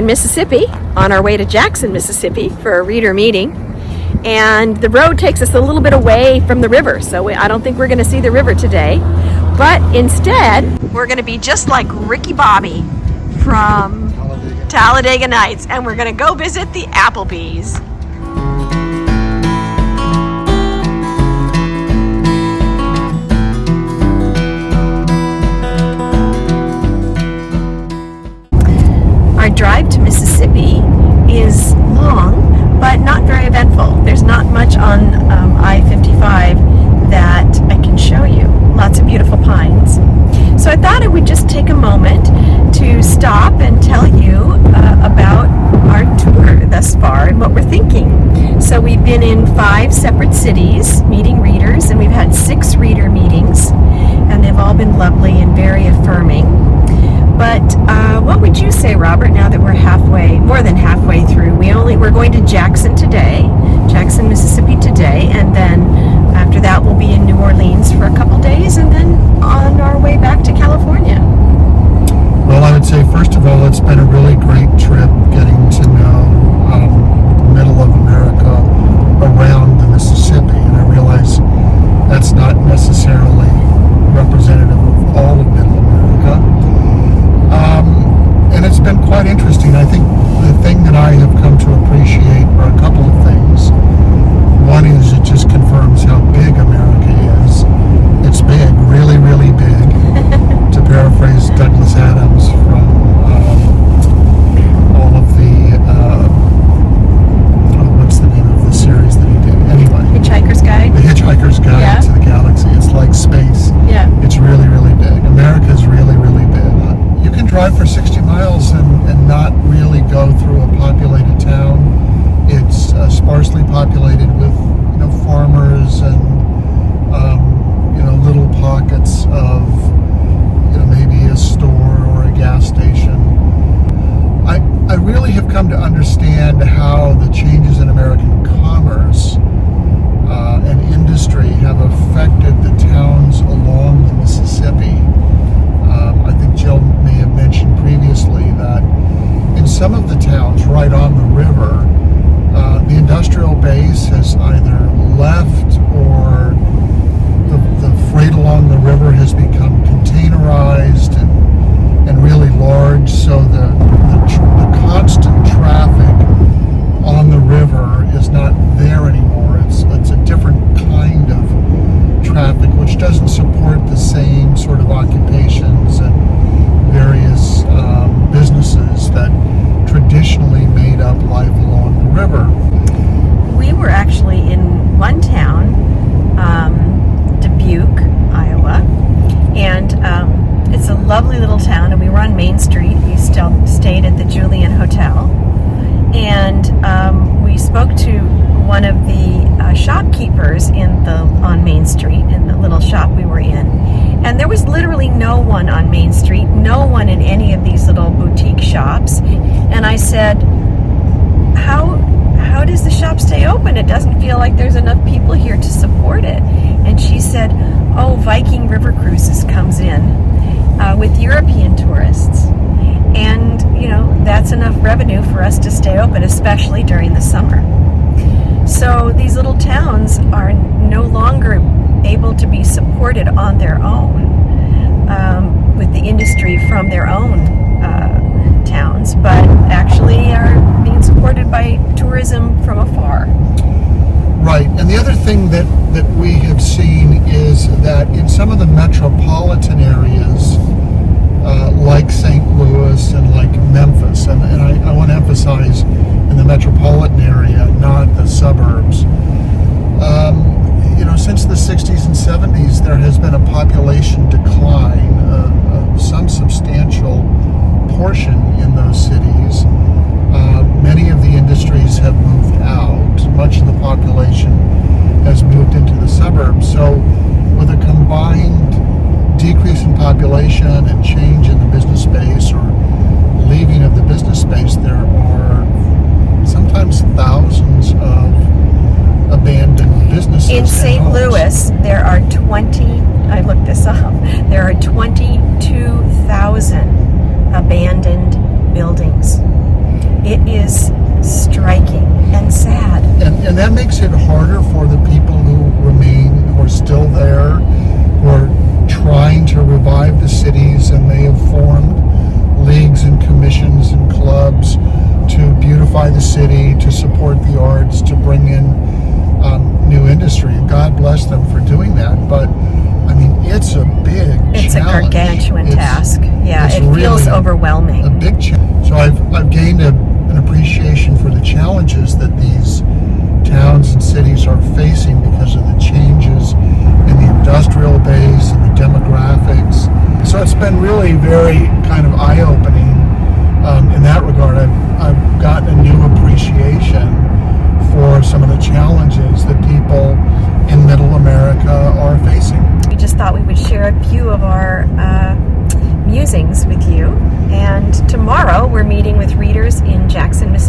in Mississippi on our way to Jackson, Mississippi for a reader meeting. And the road takes us a little bit away from the river, so I don't think we're going to see the river today. But instead, we're going to be just like Ricky Bobby from Talladega Nights, and we're going to go visit the Applebee's. Our drive to Mississippi is long, but not very eventful. There's not much on I-55 that I can show you. Lots of beautiful pines. So I thought I would just take a moment to stop and tell you about our tour thus far and what we're thinking. So we've been in 5 separate cities meeting readers, and we've had 6 reader meetings, and they've all been lovely and very affirming. But what would you say, Robert, now that we're more than halfway through? We're going to Jackson, Mississippi today, and then after that we'll be in New Orleans for a couple days, and then on our way back to California. Well, I would say, first of all, it's been a really great trip getting to know the middle of America around the Mississippi, and I realize that's not necessarily representative of all of middle America. And it's been quite interesting. I think the thing that I have come to appreciate are a couple of things. One is it just confirms how big America is. It's big, really, really big. To paraphrase Douglas Adams from all of the, what's the name of the series that he did? Anyway. Hitchhiker's Guide? The Hitchhiker's Guide to the Galaxy. It's like space. Yeah. It's really, really big. America's really, really big. You can drive for 60 miles and not really go through a populated town. It's sparsely populated with, farmers and, little pockets of, maybe a store or a gas station. I really have come to understand how the changes in American commerce and industry have affected the towns along the Mississippi. I think Jill may have mentioned previously that in some of the towns right on the river, the industrial base has either left or the freight along the river has become containerized and really large, so the constant traffic on the river is not there anymore. It's a different kind of traffic, which doesn't support the same sort of occupations and various businesses that traditionally made up life along the river. We were actually in one town, Dubuque, Iowa, and it's a lovely little town, and we were on Main Street. We still stayed at the Julian Hotel, and we spoke to one of the shopkeepers on Main Street in the little shop we were in, and there was literally no one on Main Street, no one in any of these little boutique shops. And I said, how does the shop stay open? It doesn't feel like there's enough people here to support it. And she said, Viking River Cruises comes in with European tourists, and that's enough revenue for us to stay open, especially during the summer. So these little towns are no longer able to be supported on their own with the industry from their own towns, but actually are being supported by tourism from afar. Right, and the other thing that we have seen is that in some of the metropolitan areas, like St. Louis and like Memphis, and I want to emphasize in the metropolitan area, not the suburbs. Since the 60s and 70s, there has been a population decline, some substantial portion in those cities. Many of the industries have moved out. Much of the population has moved into the suburbs. So with a combined decrease in population and change in the business space or leaving of the business space, there are sometimes thousands of abandoned businesses. In St. Louis, there are 22,000 abandoned buildings. and that makes it harder for the people who remain, who are still there, who are trying to revive the cities, and they have formed leagues and commissions and clubs to beautify the city, to support the arts, to bring in new industry. And God bless them for doing that. But I mean, it's a big It's challenge. a gargantuan task. Yeah, it's it feels really overwhelming. a big challenge. So I've gained an appreciation for the challenges that these towns and cities are facing because of the changes in the industrial base and the demographics. So it's been really very kind of eye-opening in that regard. I've gotten a new appreciation for some of the challenges that people in Middle America are facing. We just thought we would share a few of our musings with you. And tomorrow we're meeting with readers in Jackson, Mississippi.